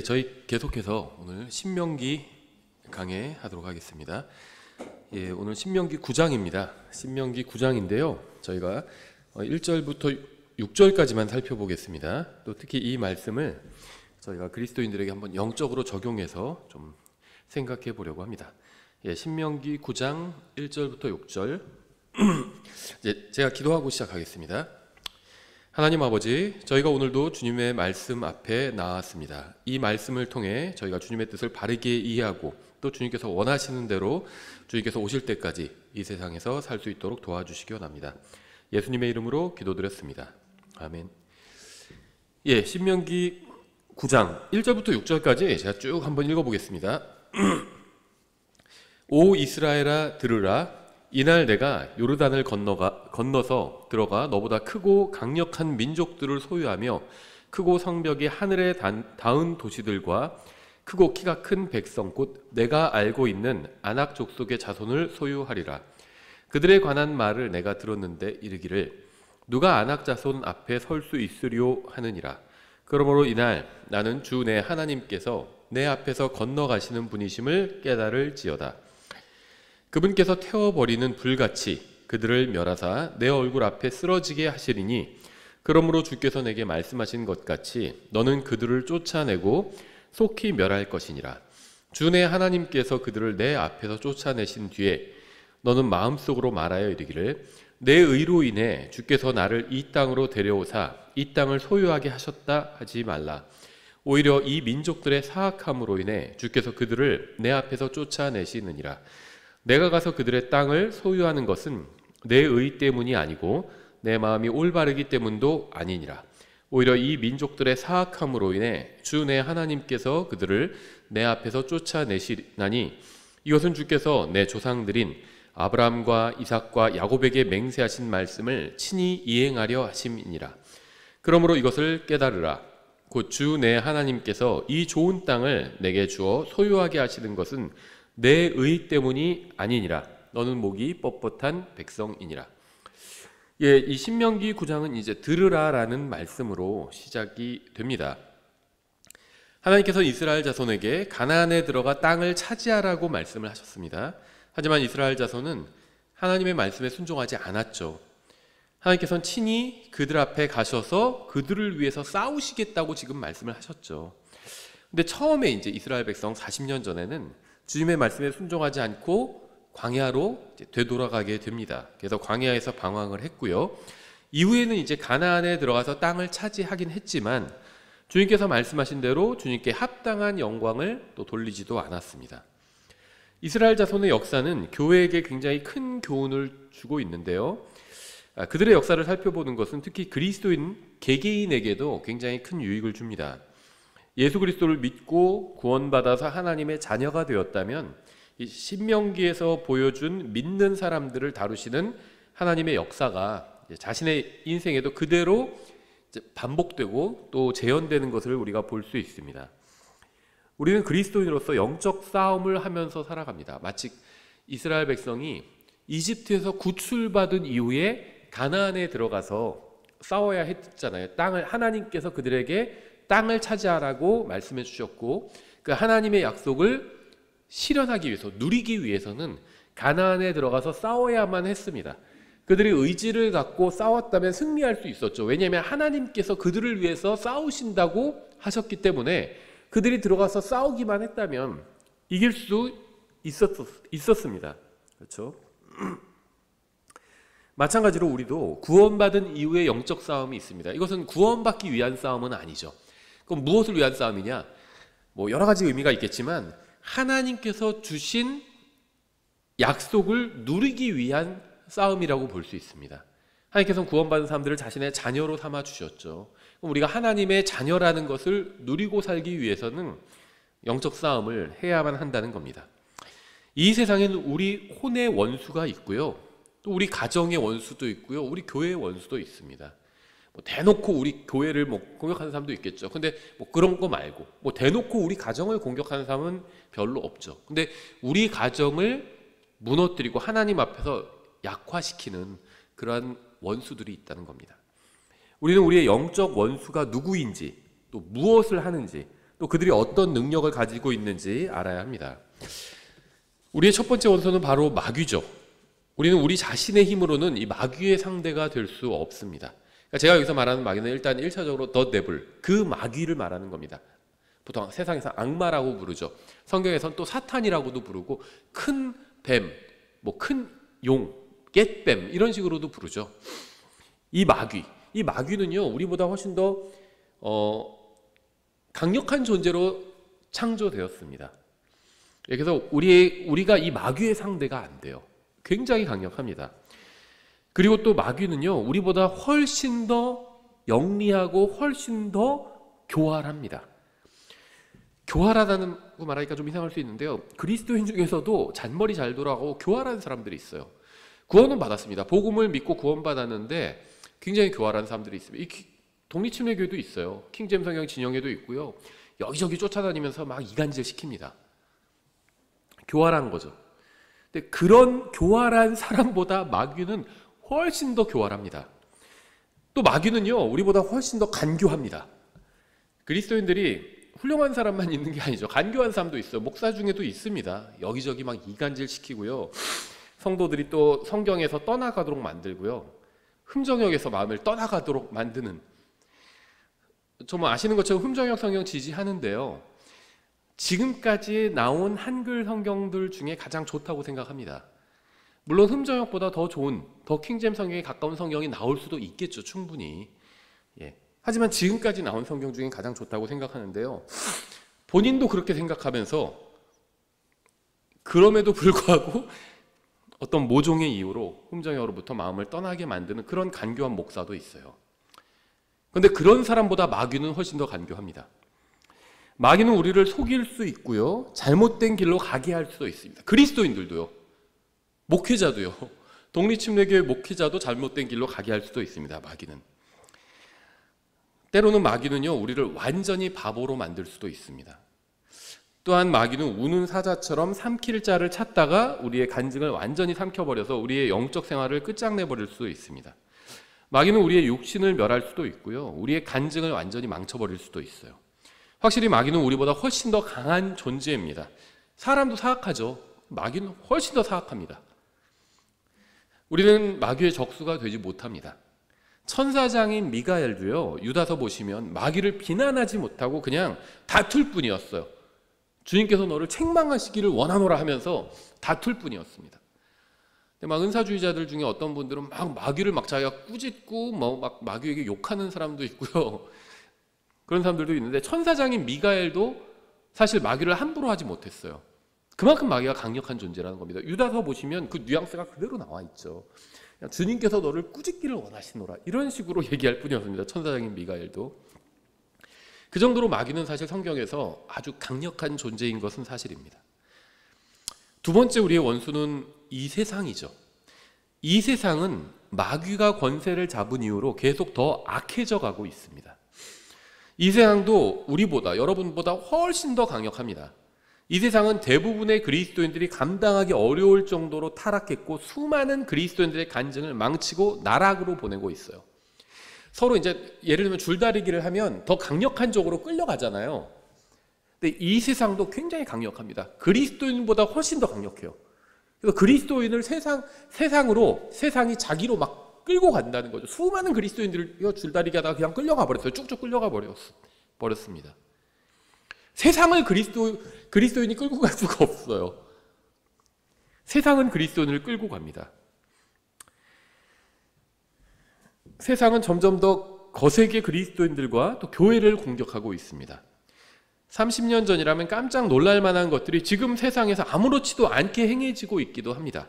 저희 계속해서 오늘 신명기 강해하도록 하겠습니다. 오늘 신명기 9장입니다. 신명기 9장인데요. 저희가 1절부터 6절까지만 살펴보겠습니다. 또 특히 이 말씀을 저희가 그리스도인들에게 한번 영적으로 적용해서 좀 생각해 보려고 합니다. 신명기 9장 1절부터 6절 제가 기도하고 시작하겠습니다. 하나님 아버지, 저희가 오늘도 주님의 말씀 앞에 나왔습니다. 이 말씀을 통해 저희가 주님의 뜻을 바르게 이해하고 또 주님께서 원하시는 대로 주님께서 오실 때까지 이 세상에서 살 수 있도록 도와주시기 원합니다. 예수님의 이름으로 기도드렸습니다. 아멘. 신명기 9장 1절부터 6절까지 제가 쭉 한번 읽어보겠습니다. 오 이스라엘아 들으라. 이날 내가 요르단을 건너서 들어가 너보다 크고 강력한 민족들을 소유하며 크고 성벽이 하늘에 닿은 도시들과 크고 키가 큰 백성 곧 내가 알고 있는 아낙 족속의 자손을 소유하리라. 그들에 관한 말을 내가 들었는데 이르기를 누가 아낙 자손 앞에 설 수 있으리요 하느니라. 그러므로 이날 나는 주 내 하나님께서 내 앞에서 건너가시는 분이심을 깨달을지어다. 그분께서 태워버리는 불같이 그들을 멸하사 내 얼굴 앞에 쓰러지게 하시리니 그러므로 주께서 내게 말씀하신 것 같이 너는 그들을 쫓아내고 속히 멸할 것이니라. 주 내 하나님께서 그들을 내 앞에서 쫓아내신 뒤에 너는 마음속으로 말하여 이르기를 내 의로 인해 주께서 나를 이 땅으로 데려오사 이 땅을 소유하게 하셨다 하지 말라. 오히려 이 민족들의 사악함으로 인해 주께서 그들을 내 앞에서 쫓아내시느니라. 내가 가서 그들의 땅을 소유하는 것은 내 의 때문이 아니고 내 마음이 올바르기 때문도 아니니라. 오히려 이 민족들의 사악함으로 인해 주 내 하나님께서 그들을 내 앞에서 쫓아내시나니 이것은 주께서 내 조상들인 아브라함과 이삭과 야곱에게 맹세하신 말씀을 친히 이행하려 하심이니라. 그러므로 이것을 깨달으라. 곧 주 내 하나님께서 이 좋은 땅을 내게 주어 소유하게 하시는 것은 내 의 때문이 아니니라. 너는 목이 뻣뻣한 백성이니라. 이 신명기 9장은 이제 들으라라는 말씀으로 시작이 됩니다. 하나님께서 이스라엘 자손에게 가나안에 들어가 땅을 차지하라고 말씀을 하셨습니다. 하지만 이스라엘 자손은 하나님의 말씀에 순종하지 않았죠. 하나님께서는 친히 그들 앞에 가셔서 그들을 위해서 싸우시겠다고 지금 말씀을 하셨죠. 근데 처음에 이제 이스라엘 백성 40년 전에는 주님의 말씀에 순종하지 않고 광야로 되돌아가게 됩니다. 그래서 광야에서 방황을 했고요. 이후에는 이제 가나안에 들어가서 땅을 차지하긴 했지만 주님께서 말씀하신 대로 주님께 합당한 영광을 또 돌리지도 않았습니다. 이스라엘 자손의 역사는 교회에게 굉장히 큰 교훈을 주고 있는데요. 그들의 역사를 살펴보는 것은 특히 그리스도인 개개인에게도 굉장히 큰 유익을 줍니다. 예수 그리스도를 믿고 구원받아서 하나님의 자녀가 되었다면 이 신명기에서 보여준 믿는 사람들을 다루시는 하나님의 역사가 자신의 인생에도 그대로 반복되고 또 재현되는 것을 우리가 볼 수 있습니다. 우리는 그리스도인으로서 영적 싸움을 하면서 살아갑니다. 마치 이스라엘 백성이 이집트에서 구출받은 이후에 가나안에 들어가서 싸워야 했잖아요. 하나님께서 그들에게 땅을 차지하라고 말씀해 주셨고 그 하나님의 약속을 실현하기 위해서 누리기 위해서는 가나안에 들어가서 싸워야만 했습니다. 그들이 의지를 갖고 싸웠다면 승리할 수 있었죠. 왜냐하면 하나님께서 그들을 위해서 싸우신다고 하셨기 때문에 그들이 들어가서 싸우기만 했다면 이길 수 있었습니다. 그렇죠? 마찬가지로 우리도 구원받은 이후의 영적 싸움이 있습니다. 이것은 구원받기 위한 싸움은 아니죠. 그럼 무엇을 위한 싸움이냐? 여러 가지 의미가 있겠지만 하나님께서 주신 약속을 누리기 위한 싸움이라고 볼 수 있습니다. 하나님께서는 구원받은 사람들을 자신의 자녀로 삼아 주셨죠. 그럼 우리가 하나님의 자녀라는 것을 누리고 살기 위해서는 영적 싸움을 해야만 한다는 겁니다. 이 세상에는 우리 혼의 원수가 있고요. 또 우리 가정의 원수도 있고요. 우리 교회의 원수도 있습니다. 대놓고 우리 교회를 공격하는 사람도 있겠죠. 근데 그런 거 말고 대놓고 우리 가정을 공격하는 사람은 별로 없죠. 근데 우리 가정을 무너뜨리고 하나님 앞에서 약화시키는 그러한 원수들이 있다는 겁니다. 우리는 우리의 영적 원수가 누구인지 또 무엇을 하는지 또 또 그들이 어떤 능력을 가지고 있는지 알아야 합니다. 우리의 첫 번째 원소는 바로 마귀죠. 우리는 우리 자신의 힘으로는 이 마귀의 상대가 될 수 없습니다. 그러니까 제가 여기서 말하는 마귀는 일단 1차적으로 the devil, 그 마귀를 말하는 겁니다. 보통 세상에서 악마라고 부르죠. 성경에서는 또 사탄이라고도 부르고 큰 뱀, 뭐 큰 용, 깻뱀 이런 식으로도 부르죠. 이 마귀는요 우리보다 훨씬 더 강력한 존재로 창조되었습니다. 그래서 우리가 이 마귀의 상대가 안 돼요. 굉장히 강력합니다. 그리고 또 마귀는요 우리보다 훨씬 더 영리하고 훨씬 더 교활합니다. 교활하다는 거 말하니까 좀 이상할 수 있는데요, 그리스도인 중에서도 잔머리 잘 돌아가고 교활한 사람들이 있어요. 구원은 받았습니다. 복음을 믿고 구원받았는데 굉장히 교활한 사람들이 있습니다. 이 독립침례교회도 있어요. 킹제임스 성경 진영에도 있고요. 여기저기 쫓아다니면서 막 이간질 시킵니다. 교활한 거죠. 근데 그런 교활한 사람보다 마귀는 훨씬 더 교활합니다. 또 마귀는요 우리보다 훨씬 더 간교합니다. 그리스도인들이 훌륭한 사람만 있는 게 아니죠. 간교한 사람도 있어요. 목사 중에도 있습니다. 여기저기 막 이간질 시키고요, 성도들이 또 성경에서 떠나가도록 만들고요, 흠정역에서 마음을 떠나가도록 만드는, 정말 아시는 것처럼 흠정역 성경 지지하는데요, 지금까지 나온 한글 성경들 중에 가장 좋다고 생각합니다. 물론 흠정역보다 더 좋은, 더 킹제임스 성경에 가까운 성경이 나올 수도 있겠죠, 충분히. 하지만 지금까지 나온 성경 중에 가장 좋다고 생각하는데요, 본인도 그렇게 생각하면서 그럼에도 불구하고 어떤 모종의 이유로 흠정역으로부터 마음을 떠나게 만드는 그런 간교한 목사도 있어요. 그런데 그런 사람보다 마귀는 훨씬 더 간교합니다. 마귀는 우리를 속일 수 있고요, 잘못된 길로 가게 할 수도 있습니다. 그리스도인들도요, 목회자도요, 독립침례교회 목회자도 잘못된 길로 가게 할 수도 있습니다. 마귀는. 때로는 마귀는요 우리를 완전히 바보로 만들 수도 있습니다. 또한 마귀는 우는 사자처럼 삼킬 자를 찾다가 우리의 간증을 완전히 삼켜버려서 우리의 영적 생활을 끝장내버릴 수도 있습니다. 마귀는 우리의 육신을 멸할 수도 있고요, 우리의 간증을 완전히 망쳐버릴 수도 있어요. 확실히 마귀는 우리보다 훨씬 더 강한 존재입니다. 사람도 사악하죠. 마귀는 훨씬 더 사악합니다. 우리는 마귀의 적수가 되지 못합니다. 천사장인 미가엘도요 유다서 보시면 마귀를 비난하지 못하고 그냥 다툴 뿐이었어요. 주님께서 너를 책망하시기를 원하노라 하면서 다툴 뿐이었습니다. 근데 막 은사주의자들 중에 어떤 분들은 막 마귀를 막 자기가 꾸짖고 막 마귀에게 욕하는 사람도 있고요, 그런 사람들도 있는데 천사장인 미가엘도 사실 마귀를 함부로 하지 못했어요. 그만큼 마귀가 강력한 존재라는 겁니다. 유다서 보시면 그 뉘앙스가 그대로 나와 있죠. 주님께서 너를 꾸짖기를 원하시노라 이런 식으로 얘기할 뿐이었습니다. 천사장인 미가엘도. 그 정도로 마귀는 사실 성경에서 아주 강력한 존재인 것은 사실입니다. 두 번째 우리의 원수는 이 세상이죠. 이 세상은 마귀가 권세를 잡은 이후로 계속 더 악해져 가고 있습니다. 이 세상도 우리보다, 여러분보다 훨씬 더 강력합니다. 이 세상은 대부분의 그리스도인들이 감당하기 어려울 정도로 타락했고 수많은 그리스도인들의 간증을 망치고 나락으로 보내고 있어요. 서로 이제 예를 들면 줄다리기를 하면 더 강력한 쪽으로 끌려가잖아요. 근데 이 세상도 굉장히 강력합니다. 그리스도인보다 훨씬 더 강력해요. 그래서 그리스도인을 세상이 자기로 막 끌고 간다는 거죠. 수많은 그리스도인들을 줄다리기 하다가 그냥 끌려가 버렸어요. 쭉쭉 끌려가 버렸습니다. 세상을 그리스도인이 끌고 갈 수가 없어요. 세상은 그리스도인을 끌고 갑니다. 세상은 점점 더 거세게 그리스도인들과 또 교회를 공격하고 있습니다. 30년 전이라면 깜짝 놀랄 만한 것들이 지금 세상에서 아무렇지도 않게 행해지고 있기도 합니다.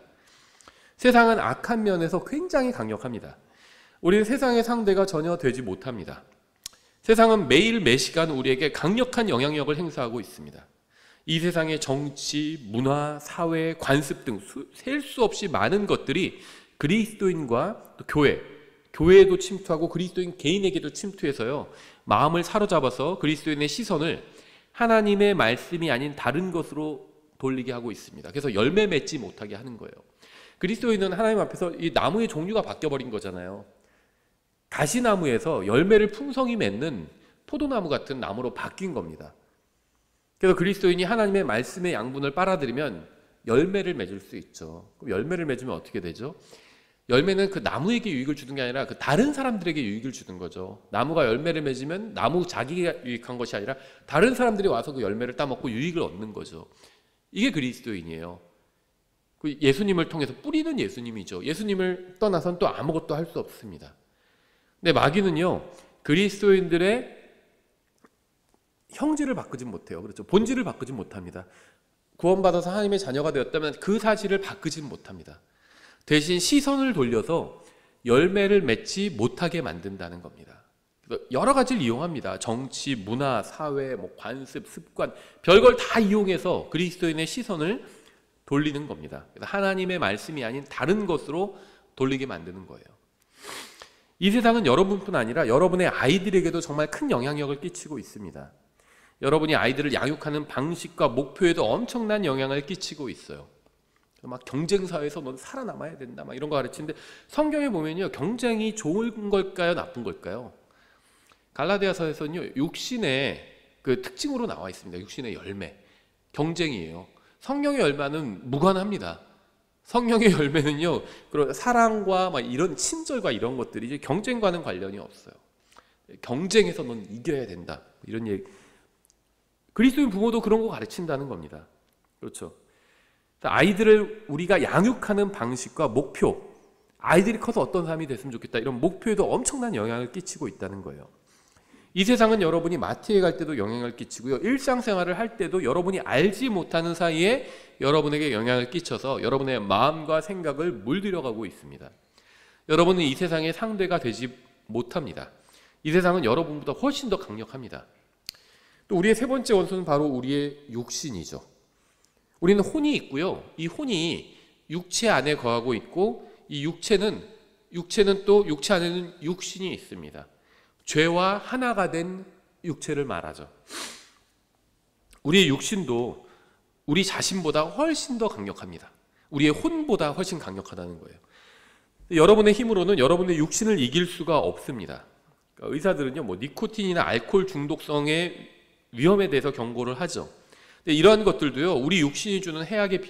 세상은 악한 면에서 굉장히 강력합니다. 우리는 세상의 상대가 전혀 되지 못합니다. 세상은 매일 매시간 우리에게 강력한 영향력을 행사하고 있습니다. 이 세상의 정치, 문화, 사회, 관습 등 셀 수 없이 많은 것들이 그리스도인과 또 교회에도 침투하고 그리스도인 개인에게도 침투해서요, 마음을 사로잡아서 그리스도인의 시선을 하나님의 말씀이 아닌 다른 것으로 돌리게 하고 있습니다. 그래서 열매 맺지 못하게 하는 거예요. 그리스도인은 하나님 앞에서 이 나무의 종류가 바뀌어버린 거잖아요. 가시나무에서 열매를 풍성히 맺는 포도나무 같은 나무로 바뀐 겁니다. 그래서 그리스도인이 하나님의 말씀의 양분을 빨아들이면 열매를 맺을 수 있죠. 그럼 열매를 맺으면 어떻게 되죠? 열매는 그 나무에게 유익을 주는 게 아니라 그 다른 사람들에게 유익을 주는 거죠. 나무가 열매를 맺으면 나무 자기가 유익한 것이 아니라 다른 사람들이 와서 그 열매를 따먹고 유익을 얻는 거죠. 이게 그리스도인이에요. 그 예수님을 통해서 뿌리는 예수님이죠. 예수님을 떠나선 또 아무것도 할 수 없습니다. 근데 마귀는요, 그리스도인들의 형질을 바꾸지 못해요. 그렇죠. 본질을 바꾸지 못합니다. 구원받아서 하나님의 자녀가 되었다면 그 사실을 바꾸지 못합니다. 대신 시선을 돌려서 열매를 맺지 못하게 만든다는 겁니다. 여러 가지를 이용합니다. 정치, 문화, 사회, 관습, 습관, 별걸 다 이용해서 그리스도인의 시선을 돌리는 겁니다. 하나님의 말씀이 아닌 다른 것으로 돌리게 만드는 거예요. 이 세상은 여러분뿐 아니라 여러분의 아이들에게도 정말 큰 영향력을 끼치고 있습니다. 여러분이 아이들을 양육하는 방식과 목표에도 엄청난 영향을 끼치고 있어요. 막 경쟁사회에서 넌 살아남아야 된다, 막 이런 거 가르치는데, 성경에 보면요, 경쟁이 좋은 걸까요, 나쁜 걸까요? 갈라디아서에서는요, 육신의 그 특징으로 나와 있습니다. 육신의 열매, 경쟁이에요. 성령의 열매는 무관합니다. 성령의 열매는요, 그런 사랑과 막 이런 친절과 이런 것들이 이제 경쟁과는 관련이 없어요. 경쟁에서 넌 이겨야 된다, 이런 얘기. 그리스도인 부모도 그런 거 가르친다는 겁니다. 그렇죠. 아이들을 우리가 양육하는 방식과 목표, 아이들이 커서 어떤 삶이 됐으면 좋겠다, 이런 목표에도 엄청난 영향을 끼치고 있다는 거예요. 이 세상은 여러분이 마트에 갈 때도 영향을 끼치고요, 일상생활을 할 때도 여러분이 알지 못하는 사이에 여러분에게 영향을 끼쳐서 여러분의 마음과 생각을 물들여가고 있습니다. 여러분은 이 세상의 상대가 되지 못합니다. 이 세상은 여러분보다 훨씬 더 강력합니다. 또 우리의 세 번째 원수는 바로 우리의 육신이죠. 우리는 혼이 있고요, 이 혼이 육체 안에 거하고 있고, 이 육체는 또 육체 안에는 육신이 있습니다. 죄와 하나가 된 육체를 말하죠. 우리의 육신도 우리 자신보다 훨씬 더 강력합니다. 우리의 혼보다 훨씬 강력하다는 거예요. 여러분의 힘으로는 여러분의 육신을 이길 수가 없습니다. 그러니까 의사들은요, 니코틴이나 알코올 중독성의 위험에 대해서 경고를 하죠. 근데 이러한 것들도요, 우리 육신이 주는 해악에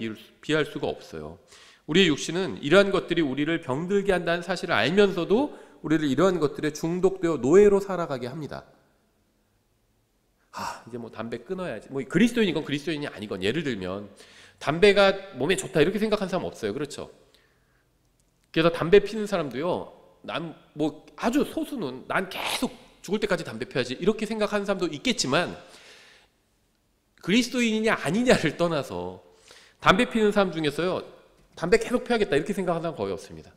비할 수가 없어요. 우리의 육신은 이러한 것들이 우리를 병들게 한다는 사실을 알면서도 우리를 이러한 것들에 중독되어 노예로 살아가게 합니다. 이제 담배 끊어야지. 그리스도인이건 그리스도인이 아니건, 예를 들면 담배가 몸에 좋다 이렇게 생각하는 사람 없어요. 그렇죠? 그래서 담배 피는 사람도요, 난 아주 소수는 난 계속 죽을 때까지 담배 펴야지 이렇게 생각하는 사람도 있겠지만, 그리스도인이냐 아니냐를 떠나서 담배 피는 사람 중에서요, 담배 계속 펴야겠다 이렇게 생각하는 사람 거의 없습니다.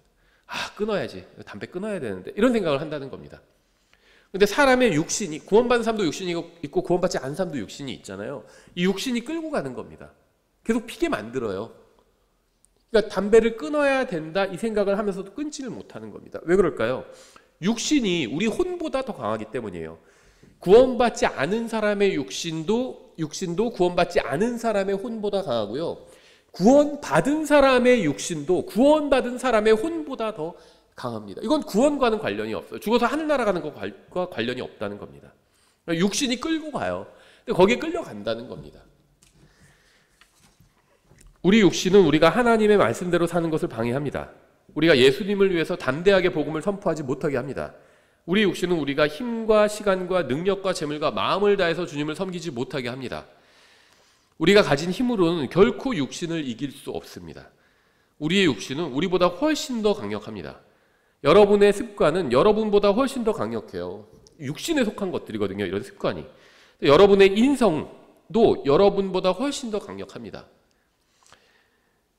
끊어야지, 담배 끊어야 되는데, 이런 생각을 한다는 겁니다. 근데 사람의 육신이, 구원받은 사람도 육신이 있고 구원받지 않은 사람도 육신이 있잖아요. 이 육신이 끌고 가는 겁니다. 계속 피게 만들어요. 그러니까 담배를 끊어야 된다 이 생각을 하면서도 끊지를 못하는 겁니다. 왜 그럴까요? 육신이 우리 혼보다 더 강하기 때문이에요. 구원받지 않은 사람의 육신도 구원받지 않은 사람의 혼보다 강하고요, 구원받은 사람의 육신도 구원받은 사람의 혼보다 더 강합니다. 이건 구원과는 관련이 없어요. 죽어서 하늘 날아가는 것과 관련이 없다는 겁니다. 육신이 끌고 가요. 근데 거기에 끌려간다는 겁니다. 우리 육신은 우리가 하나님의 말씀대로 사는 것을 방해합니다. 우리가 예수님을 위해서 담대하게 복음을 선포하지 못하게 합니다. 우리 육신은 우리가 힘과 시간과 능력과 재물과 마음을 다해서 주님을 섬기지 못하게 합니다. 우리가 가진 힘으로는 결코 육신을 이길 수 없습니다. 우리의 육신은 우리보다 훨씬 더 강력합니다. 여러분의 습관은 여러분보다 훨씬 더 강력해요. 육신에 속한 것들이거든요, 이런 습관이. 여러분의 인성도 여러분보다 훨씬 더 강력합니다.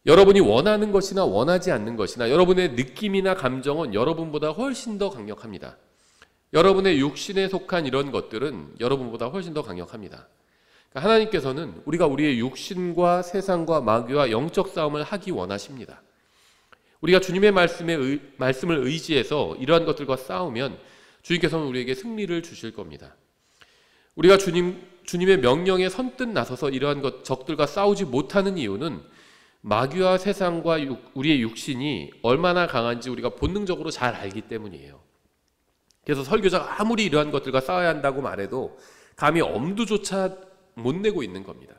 여러분이 원하는 것이나 원하지 않는 것이나 여러분의 느낌이나 감정은 여러분보다 훨씬 더 강력합니다. 여러분의 육신에 속한 이런 것들은 여러분보다 훨씬 더 강력합니다. 그러니까 하나님께서는 우리가 우리의 육신과 세상과 마귀와 영적 싸움을 하기 원하십니다. 우리가 주님의 말씀을 의지해서 이러한 것들과 싸우면 주님께서는 우리에게 승리를 주실 겁니다. 우리가 주님의 명령에 선뜻 나서서 이러한 적들과 싸우지 못하는 이유는 마귀와 세상과 우리의 육신이 얼마나 강한지 우리가 본능적으로 잘 알기 때문이에요. 그래서 설교자가 아무리 이러한 것들과 싸워야 한다고 말해도 감히 엄두조차 못 내고 있는 겁니다.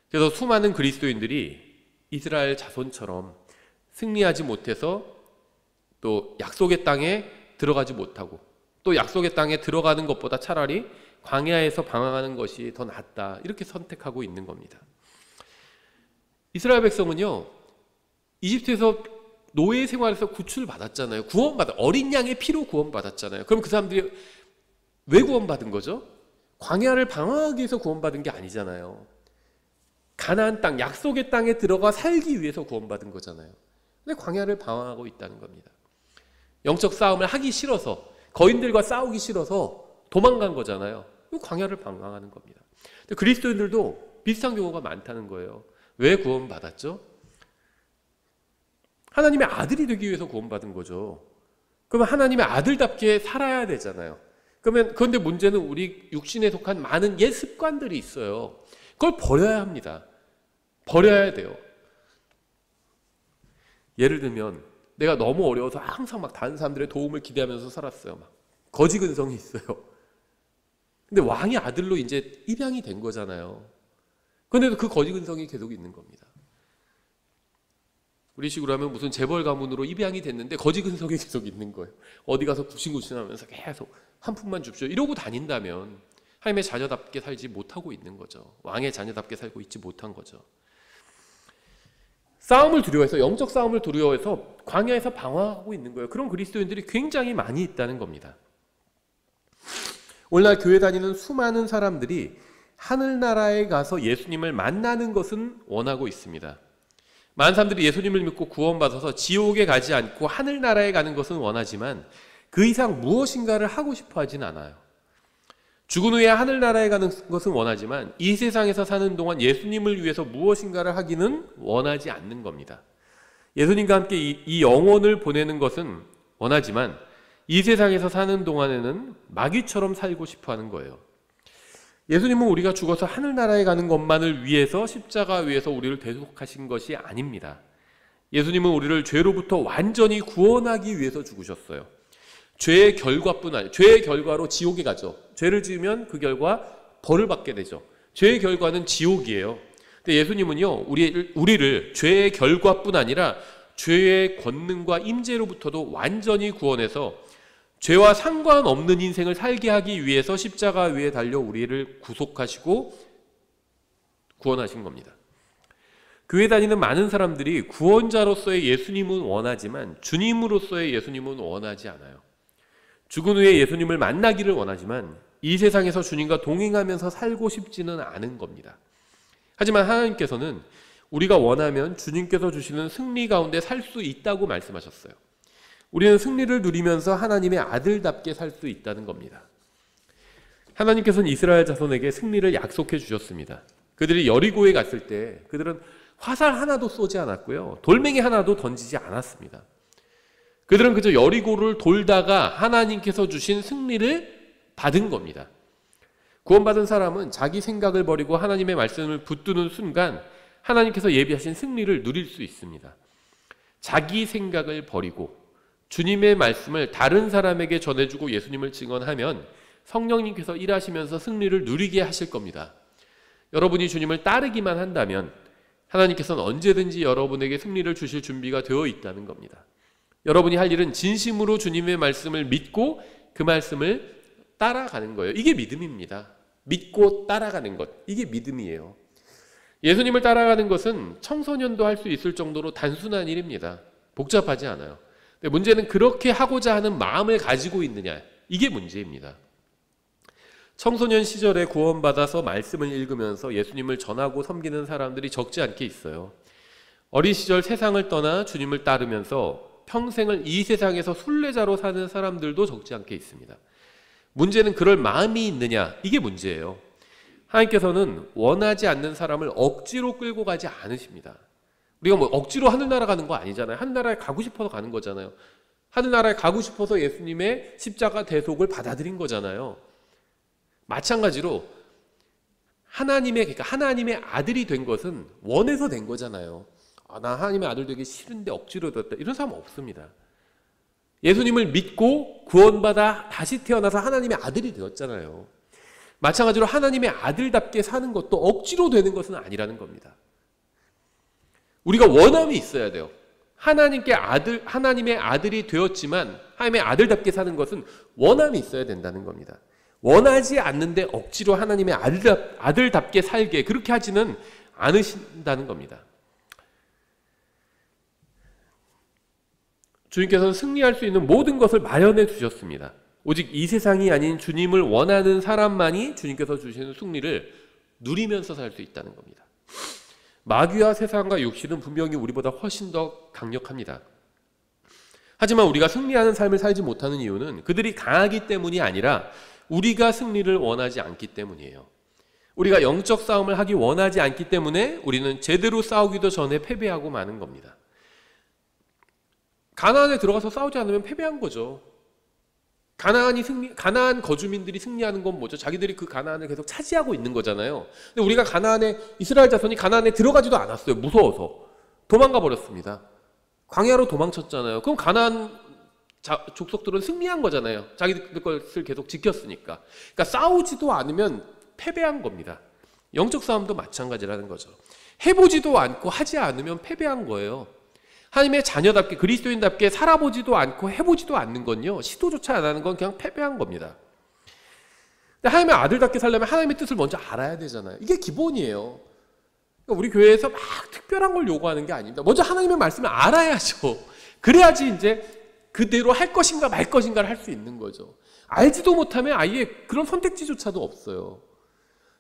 그래서 수많은 그리스도인들이 이스라엘 자손처럼 승리하지 못해서 또 약속의 땅에 들어가지 못하고 또 약속의 땅에 들어가는 것보다 차라리 광야에서 방황하는 것이 더 낫다 이렇게 선택하고 있는 겁니다. 이스라엘 백성은요 이집트에서 노예 생활에서 구출받았잖아요. 어린 양의 피로 구원받았잖아요. 그럼 그 사람들이 왜 구원받은 거죠? 광야를 방황하기 위해서 구원받은 게 아니잖아요. 가나안 땅, 약속의 땅에 들어가 살기 위해서 구원받은 거잖아요. 근데 광야를 방황하고 있다는 겁니다. 영적 싸움을 하기 싫어서, 거인들과 싸우기 싫어서 도망간 거잖아요. 광야를 방황하는 겁니다. 근데 그리스도인들도 비슷한 경우가 많다는 거예요. 왜 구원받았죠? 하나님의 아들이 되기 위해서 구원받은 거죠. 그러면 하나님의 아들답게 살아야 되잖아요. 그런데 문제는 우리 육신에 속한 많은 옛 습관들이 있어요. 그걸 버려야 합니다. 버려야 돼요. 예를 들면 내가 너무 어려워서 항상 막 다른 사람들의 도움을 기대하면서 살았어요. 막 거지 근성이 있어요. 근데 왕의 아들로 이제 입양이 된 거잖아요. 그런데도 그 거지 근성이 계속 있는 겁니다. 우리 식으로 하면 무슨 재벌 가문으로 입양이 됐는데 거지 근성이 계속 있는 거예요. 어디 가서 굽신굽신하면서 계속 한 푼만 줍시오 이러고 다닌다면 하나님의 자녀답게 살지 못하고 있는 거죠. 왕의 자녀답게 살고 있지 못한 거죠. 싸움을 두려워해서, 영적 싸움을 두려워해서 광야에서 방황하고 있는 거예요. 그런 그리스도인들이 굉장히 많이 있다는 겁니다. 오늘날 교회 다니는 수많은 사람들이 하늘나라에 가서 예수님을 만나는 것은 원하고 있습니다. 많은 사람들이 예수님을 믿고 구원받아서 지옥에 가지 않고 하늘나라에 가는 것은 원하지만 그 이상 무엇인가를 하고 싶어 하진 않아요. 죽은 후에 하늘나라에 가는 것은 원하지만 이 세상에서 사는 동안 예수님을 위해서 무엇인가를 하기는 원하지 않는 겁니다. 예수님과 함께 이 영혼을 보내는 것은 원하지만 이 세상에서 사는 동안에는 마귀처럼 살고 싶어 하는 거예요. 예수님은 우리가 죽어서 하늘나라에 가는 것만을 위해서 십자가 위에서 우리를 대속하신 것이 아닙니다. 예수님은 우리를 죄로부터 완전히 구원하기 위해서 죽으셨어요. 죄의 결과뿐 아니라 죄의 결과로 지옥에 가죠. 죄를 지으면 그 결과 벌을 받게 되죠. 죄의 결과는 지옥이에요. 근데 예수님은요 우리를 죄의 결과뿐 아니라 죄의 권능과 임재로부터도 완전히 구원해서 죄와 상관없는 인생을 살게 하기 위해서 십자가 위에 달려 우리를 구속하시고 구원하신 겁니다. 교회 다니는 많은 사람들이 구원자로서의 예수님은 원하지만 주님으로서의 예수님은 원하지 않아요. 죽은 후에 예수님을 만나기를 원하지만 이 세상에서 주님과 동행하면서 살고 싶지는 않은 겁니다. 하지만 하나님께서는 우리가 원하면 주님께서 주시는 승리 가운데 살 수 있다고 말씀하셨어요. 우리는 승리를 누리면서 하나님의 아들답게 살 수 있다는 겁니다. 하나님께서는 이스라엘 자손에게 승리를 약속해 주셨습니다. 그들이 여리고에 갔을 때 그들은 화살 하나도 쏘지 않았고요. 돌멩이 하나도 던지지 않았습니다. 그들은 그저 여리고를 돌다가 하나님께서 주신 승리를 받은 겁니다. 구원받은 사람은 자기 생각을 버리고 하나님의 말씀을 붙드는 순간 하나님께서 예비하신 승리를 누릴 수 있습니다. 자기 생각을 버리고 주님의 말씀을 다른 사람에게 전해주고 예수님을 증언하면 성령님께서 일하시면서 승리를 누리게 하실 겁니다. 여러분이 주님을 따르기만 한다면 하나님께서는 언제든지 여러분에게 승리를 주실 준비가 되어 있다는 겁니다. 여러분이 할 일은 진심으로 주님의 말씀을 믿고 그 말씀을 따라가는 거예요. 이게 믿음입니다. 믿고 따라가는 것, 이게 믿음이에요. 예수님을 따라가는 것은 청소년도 할 수 있을 정도로 단순한 일입니다. 복잡하지 않아요. 근데 문제는 그렇게 하고자 하는 마음을 가지고 있느냐, 이게 문제입니다. 청소년 시절에 구원받아서 말씀을 읽으면서 예수님을 전하고 섬기는 사람들이 적지 않게 있어요. 어린 시절 세상을 떠나 주님을 따르면서 평생을 이 세상에서 순례자로 사는 사람들도 적지 않게 있습니다. 문제는 그럴 마음이 있느냐, 이게 문제예요. 하나님께서는 원하지 않는 사람을 억지로 끌고 가지 않으십니다. 우리가 뭐 억지로 하늘나라 가는 거 아니잖아요. 하늘나라에 가고 싶어서 가는 거잖아요. 하늘나라에 가고 싶어서 예수님의 십자가 대속을 받아들인 거잖아요. 마찬가지로 그러니까 하나님의 아들이 된 것은 원해서 된 거잖아요. 나 하나님의 아들 되기 싫은데 억지로 됐다, 이런 사람 없습니다. 예수님을 믿고 구원받아 다시 태어나서 하나님의 아들이 되었잖아요. 마찬가지로 하나님의 아들답게 사는 것도 억지로 되는 것은 아니라는 겁니다. 우리가 원함이 있어야 돼요. 하나님의 아들이 되었지만 하나님의 아들답게 사는 것은 원함이 있어야 된다는 겁니다. 원하지 않는데 억지로 하나님의 아들답게 살게 그렇게 하지는 않으신다는 겁니다. 주님께서는 승리할 수 있는 모든 것을 마련해 주셨습니다. 오직 이 세상이 아닌 주님을 원하는 사람만이 주님께서 주시는 승리를 누리면서 살 수 있다는 겁니다. 마귀와 세상과 육신은 분명히 우리보다 훨씬 더 강력합니다. 하지만 우리가 승리하는 삶을 살지 못하는 이유는 그들이 강하기 때문이 아니라 우리가 승리를 원하지 않기 때문이에요. 우리가 영적 싸움을 하기 원하지 않기 때문에 우리는 제대로 싸우기도 전에 패배하고 마는 겁니다. 가나안에 들어가서 싸우지 않으면 패배한 거죠. 가나안 거주민들이 승리하는 건 뭐죠? 자기들이 그 가나안을 계속 차지하고 있는 거잖아요. 근데 우리가 이스라엘 자손이 가나안에 들어가지도 않았어요. 무서워서. 도망가 버렸습니다. 광야로 도망쳤잖아요. 그럼 가나안 족속들은 승리한 거잖아요. 자기들 것을 계속 지켰으니까. 그러니까 싸우지도 않으면 패배한 겁니다. 영적 싸움도 마찬가지라는 거죠. 해보지도 않고 하지 않으면 패배한 거예요. 하나님의 자녀답게 그리스도인답게 살아보지도 않고 해보지도 않는 건요, 시도조차 안 하는 건 그냥 패배한 겁니다. 근데 하나님의 아들답게 살려면 하나님의 뜻을 먼저 알아야 되잖아요. 이게 기본이에요. 그러니까 우리 교회에서 막 특별한 걸 요구하는 게 아닙니다. 먼저 하나님의 말씀을 알아야죠. 그래야지 이제 그대로 할 것인가 말 것인가를 할 수 있는 거죠. 알지도 못하면 아예 그런 선택지조차도 없어요.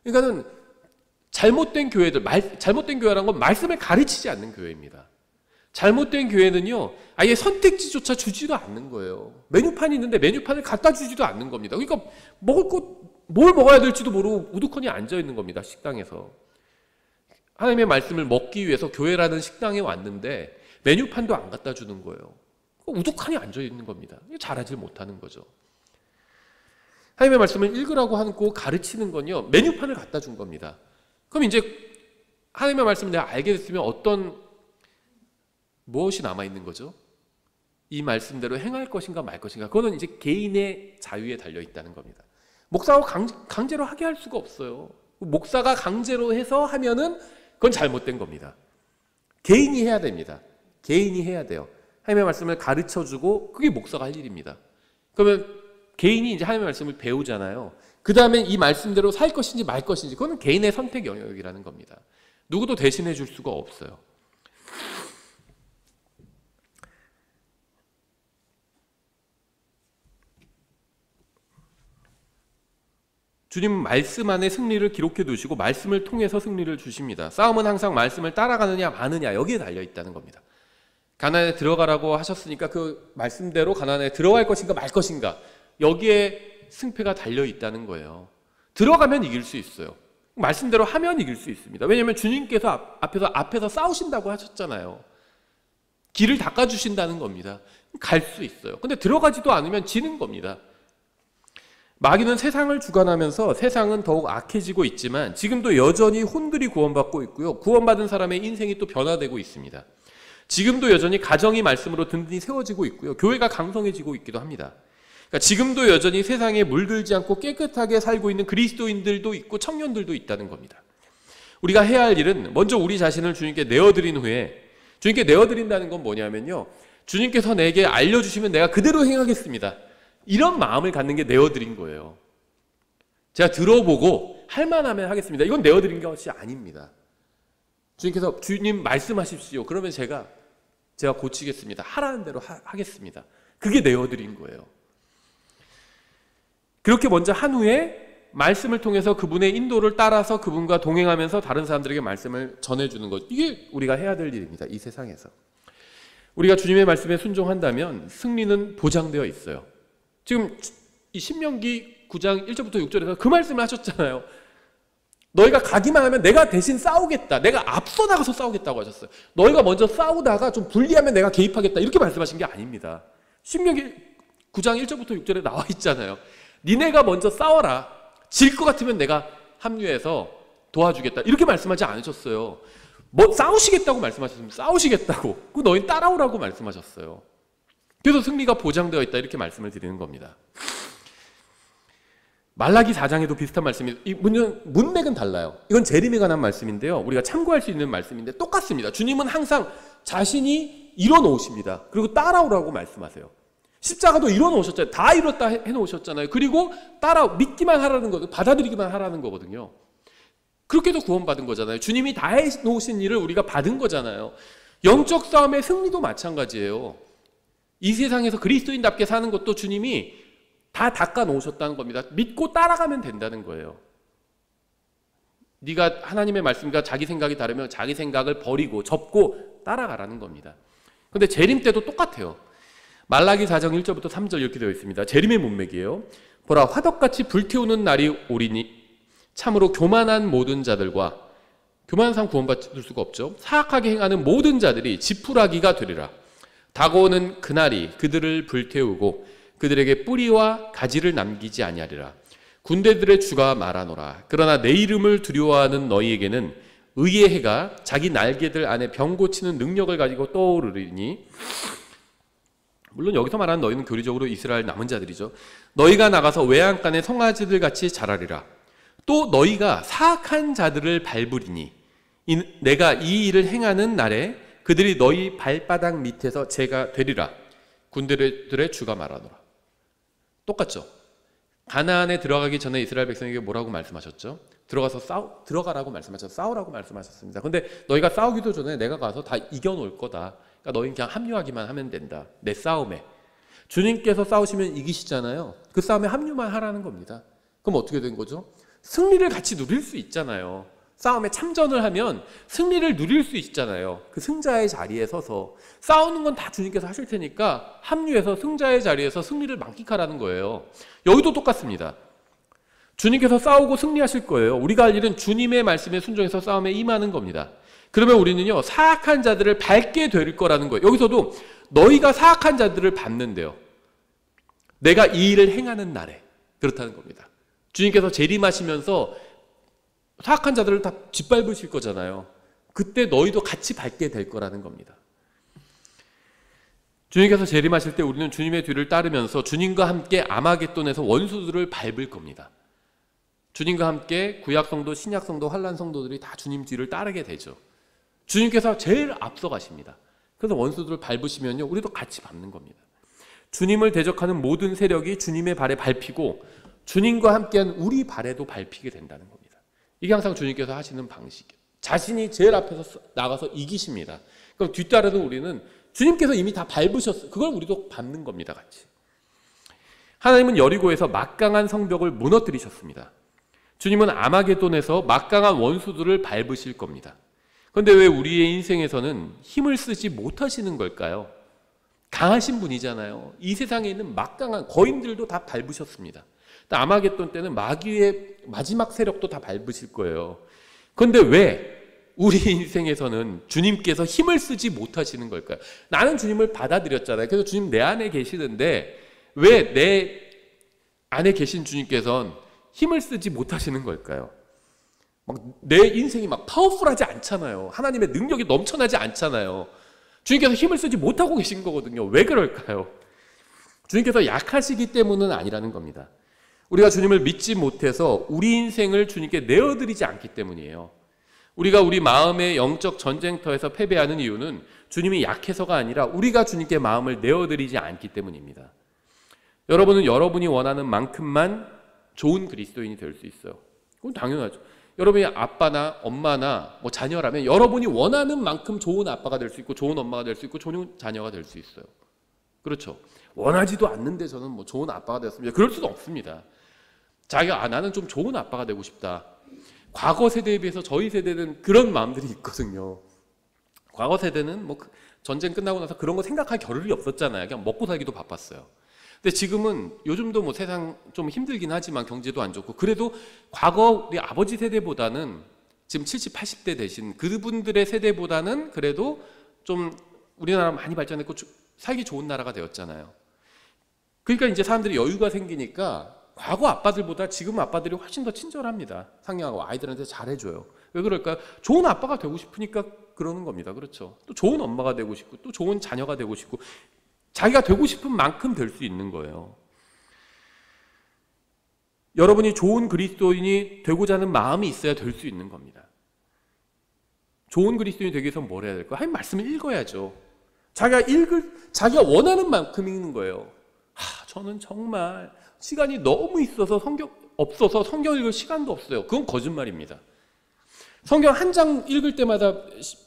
그러니까는 잘못된 교회라는 건 말씀을 가르치지 않는 교회입니다. 잘못된 교회는요, 아예 선택지조차 주지도 않는 거예요. 메뉴판이 있는데 메뉴판을 갖다 주지도 않는 겁니다. 그러니까 뭘 먹어야 될지도 모르고 우두커니 앉아 있는 겁니다. 식당에서. 하나님의 말씀을 먹기 위해서 교회라는 식당에 왔는데 메뉴판도 안 갖다 주는 거예요. 우두커니 앉아 있는 겁니다. 잘하지 못하는 거죠. 하나님의 말씀을 읽으라고 하고 가르치는 건요, 메뉴판을 갖다 준 겁니다. 그럼 이제 하나님의 말씀을 내가 알게 됐으면 무엇이 남아있는 거죠? 이 말씀대로 행할 것인가 말 것인가. 그거는 이제 개인의 자유에 달려있다는 겁니다. 목사가 강제로 하게 할 수가 없어요. 목사가 강제로 해서 하면은 그건 잘못된 겁니다. 개인이 해야 됩니다. 개인이 해야 돼요. 하나님의 말씀을 가르쳐주고 그게 목사가 할 일입니다. 그러면 개인이 이제 하나님의 말씀을 배우잖아요. 그 다음에 이 말씀대로 살 것인지 말 것인지 그건 개인의 선택 영역이라는 겁니다. 누구도 대신해 줄 수가 없어요. 주님은 말씀 안에 승리를 기록해 두시고 말씀을 통해서 승리를 주십니다. 싸움은 항상 말씀을 따라가느냐 마느냐 여기에 달려있다는 겁니다. 가나안에 들어가라고 하셨으니까 그 말씀대로 가나안에 들어갈 것인가 말 것인가 여기에 승패가 달려있다는 거예요. 들어가면 이길 수 있어요. 말씀대로 하면 이길 수 있습니다. 왜냐하면 주님께서 앞에서 싸우신다고 하셨잖아요. 길을 닦아주신다는 겁니다. 갈 수 있어요. 근데 들어가지도 않으면 지는 겁니다. 마귀는 세상을 주관하면서 세상은 더욱 악해지고 있지만 지금도 여전히 혼들이 구원받고 있고요. 구원받은 사람의 인생이 또 변화되고 있습니다. 지금도 여전히 가정이 말씀으로 든든히 세워지고 있고요. 교회가 강성해지고 있기도 합니다. 그러니까 지금도 여전히 세상에 물들지 않고 깨끗하게 살고 있는 그리스도인들도 있고 청년들도 있다는 겁니다. 우리가 해야 할 일은 먼저 우리 자신을 주님께 내어드린 후에, 주님께 내어드린다는 건 뭐냐면요, 주님께서 내게 알려주시면 내가 그대로 행하겠습니다. 이런 마음을 갖는 게 내어드린 거예요. 제가 들어보고 할만하면 하겠습니다. 이건 내어드린 것이 아닙니다. 주님께서 주님 말씀하십시오. 그러면 제가 고치겠습니다. 하라는 대로 하겠습니다. 그게 내어드린 거예요. 그렇게 먼저 한 후에 말씀을 통해서 그분의 인도를 따라서 그분과 동행하면서 다른 사람들에게 말씀을 전해주는 것. 이게 우리가 해야 될 일입니다. 이 세상에서. 우리가 주님의 말씀에 순종한다면 승리는 보장되어 있어요. 지금 이 신명기 9장 1절부터 6절에서 그 말씀을 하셨잖아요. 너희가 가기만 하면 내가 대신 싸우겠다. 내가 앞서 나가서 싸우겠다고 하셨어요. 너희가 먼저 싸우다가 좀 불리하면 내가 개입하겠다. 이렇게 말씀하신 게 아닙니다. 신명기 9장 1절부터 6절에 나와 있잖아요. 니네가 먼저 싸워라. 질 것 같으면 내가 합류해서 도와주겠다. 이렇게 말씀하지 않으셨어요. 싸우시겠다고 말씀하셨습니다. 싸우시겠다고. 그 너희 따라오라고 말씀하셨어요. 그래서 승리가 보장되어 있다 이렇게 말씀을 드리는 겁니다. 말라기 4장에도 비슷한 말씀이, 이 문맥은 달라요. 이건 재림에 관한 말씀인데요. 우리가 참고할 수 있는 말씀인데 똑같습니다. 주님은 항상 자신이 이뤄놓으십니다. 그리고 따라오라고 말씀하세요. 십자가도 이뤄놓으셨잖아요. 다 이뤘다 해놓으셨잖아요. 그리고 믿기만 하라는 거죠. 받아들이기만 하라는 거거든요. 그렇게도 구원받은 거잖아요. 주님이 다 해놓으신 일을 우리가 받은 거잖아요. 영적 싸움의 승리도 마찬가지예요. 이 세상에서 그리스도인답게 사는 것도 주님이 다 닦아 놓으셨다는 겁니다. 믿고 따라가면 된다는 거예요. 네가 하나님의 말씀과 자기 생각이 다르면 자기 생각을 버리고 접고 따라가라는 겁니다. 근데 재림 때도 똑같아요. 말라기 4장 1절부터 3절 이렇게 되어 있습니다. 재림의 문맥이에요. 보라, 화덕같이 불태우는 날이 오리니 참으로 교만한 모든 자들과, 교만한 사람 구원받을 수가 없죠. 사악하게 행하는 모든 자들이 지푸라기가 되리라. 다가오는 그날이 그들을 불태우고 그들에게 뿌리와 가지를 남기지 아니하리라. 군대들의 주가 말하노라. 그러나 내 이름을 두려워하는 너희에게는 의의 해가 자기 날개들 안에 병 고치는 능력을 가지고 떠오르리니, 물론 여기서 말하는 너희는 교리적으로 이스라엘 남은 자들이죠. 너희가 나가서 외양간의 송아지들 같이 자라리라. 또 너희가 사악한 자들을 밟으리니 내가 이 일을 행하는 날에 그들이 너희 발바닥 밑에서 재가 되리라. 군대들의 주가 말하노라. 똑같죠. 가나안에 들어가기 전에 이스라엘 백성에게 뭐라고 말씀하셨죠? 들어가라고 말씀하셨죠. 싸우라고 말씀하셨습니다. 근데 너희가 싸우기도 전에 내가 가서 다 이겨놓을 거다. 그러니까 너희는 그냥 합류하기만 하면 된다. 내 싸움에. 주님께서 싸우시면 이기시잖아요. 그 싸움에 합류만 하라는 겁니다. 그럼 어떻게 된 거죠? 승리를 같이 누릴 수 있잖아요. 싸움에 참전을 하면 승리를 누릴 수 있잖아요. 그 승자의 자리에 서서. 싸우는 건 다 주님께서 하실 테니까 합류해서 승자의 자리에서 승리를 만끽하라는 거예요. 여기도 똑같습니다. 주님께서 싸우고 승리하실 거예요. 우리가 할 일은 주님의 말씀에 순종해서 싸움에 임하는 겁니다. 그러면 우리는요, 사악한 자들을 밟게 될 거라는 거예요. 여기서도 너희가 사악한 자들을 밟는데요, 내가 이 일을 행하는 날에, 그렇다는 겁니다. 주님께서 재림하시면서 사악한 자들을 다 짓밟으실 거잖아요. 그때 너희도 같이 밟게 될 거라는 겁니다. 주님께서 재림하실 때 우리는 주님의 뒤를 따르면서 주님과 함께 아마겟돈에서 원수들을 밟을 겁니다. 주님과 함께 구약성도 신약성도 환란성도들이 다 주님 뒤를 따르게 되죠. 주님께서 제일 앞서 가십니다. 그래서 원수들을 밟으시면요, 우리도 같이 밟는 겁니다. 주님을 대적하는 모든 세력이 주님의 발에 밟히고 주님과 함께한 우리 발에도 밟히게 된다는 겁니다. 이게 항상 주님께서 하시는 방식이에요. 자신이 제일 앞에서 나가서 이기십니다. 그럼 뒤따르는 우리는 주님께서 이미 다 밟으셨어요. 그걸 우리도 밟는 겁니다, 같이. 하나님은 여리고에서 막강한 성벽을 무너뜨리셨습니다. 주님은 아마겟돈에서 막강한 원수들을 밟으실 겁니다. 그런데 왜 우리의 인생에서는 힘을 쓰지 못하시는 걸까요? 강하신 분이잖아요. 이 세상에 있는 막강한 거인들도 다 밟으셨습니다. 아마겟돈 때는 마귀의 마지막 세력도 다 밟으실 거예요. 그런데 왜 우리 인생에서는 주님께서 힘을 쓰지 못하시는 걸까요? 나는 주님을 받아들였잖아요. 그래서 주님 내 안에 계시는데 왜 내 안에 계신 주님께서는 힘을 쓰지 못하시는 걸까요? 내 인생이 막 파워풀하지 않잖아요. 하나님의 능력이 넘쳐나지 않잖아요. 주님께서 힘을 쓰지 못하고 계신 거거든요. 왜 그럴까요? 주님께서 약하시기 때문은 아니라는 겁니다. 우리가 주님을 믿지 못해서 우리 인생을 주님께 내어드리지 않기 때문이에요. 우리가 우리 마음의 영적 전쟁터에서 패배하는 이유는 주님이 약해서가 아니라 우리가 주님께 마음을 내어드리지 않기 때문입니다. 여러분은 여러분이 원하는 만큼만 좋은 그리스도인이 될 수 있어요. 그건 당연하죠. 여러분이 아빠나 엄마나 자녀라면 여러분이 원하는 만큼 좋은 아빠가 될 수 있고 좋은 엄마가 될 수 있고 좋은 자녀가 될 수 있어요. 그렇죠. 원하지도 않는데 저는 좋은 아빠가 되었습니다. 그럴 수도 없습니다. 자기가 나는 좀 좋은 아빠가 되고 싶다. 과거 세대에 비해서 저희 세대는 그런 마음들이 있거든요. 과거 세대는 전쟁 끝나고 나서 그런 거 생각할 겨를이 없었잖아요. 그냥 먹고 살기도 바빴어요. 근데 지금은 요즘도 세상 좀 힘들긴 하지만 경제도 안 좋고 그래도 과거 우리 아버지 세대보다는 지금 70, 80대 되신 그분들의 세대보다는 그래도 좀 우리나라 많이 발전했고 살기 좋은 나라가 되었잖아요. 그러니까 이제 사람들이 여유가 생기니까 과거 아빠들보다 지금 아빠들이 훨씬 더 친절합니다. 상냥하고 아이들한테 잘해줘요. 왜 그럴까요? 좋은 아빠가 되고 싶으니까 그러는 겁니다. 그렇죠. 또 좋은 엄마가 되고 싶고 또 좋은 자녀가 되고 싶고 자기가 되고 싶은 만큼 될 수 있는 거예요. 여러분이 좋은 그리스도인이 되고자 하는 마음이 있어야 될 수 있는 겁니다. 좋은 그리스도인이 되기 위해서 뭘 해야 될까? 하나님 말씀을 읽어야죠. 자기가 원하는 만큼 읽는 거예요. 저는 정말 시간이 너무 없어서 성경 읽을 시간도 없어요. 그건 거짓말입니다. 성경 한 장 읽을 때마다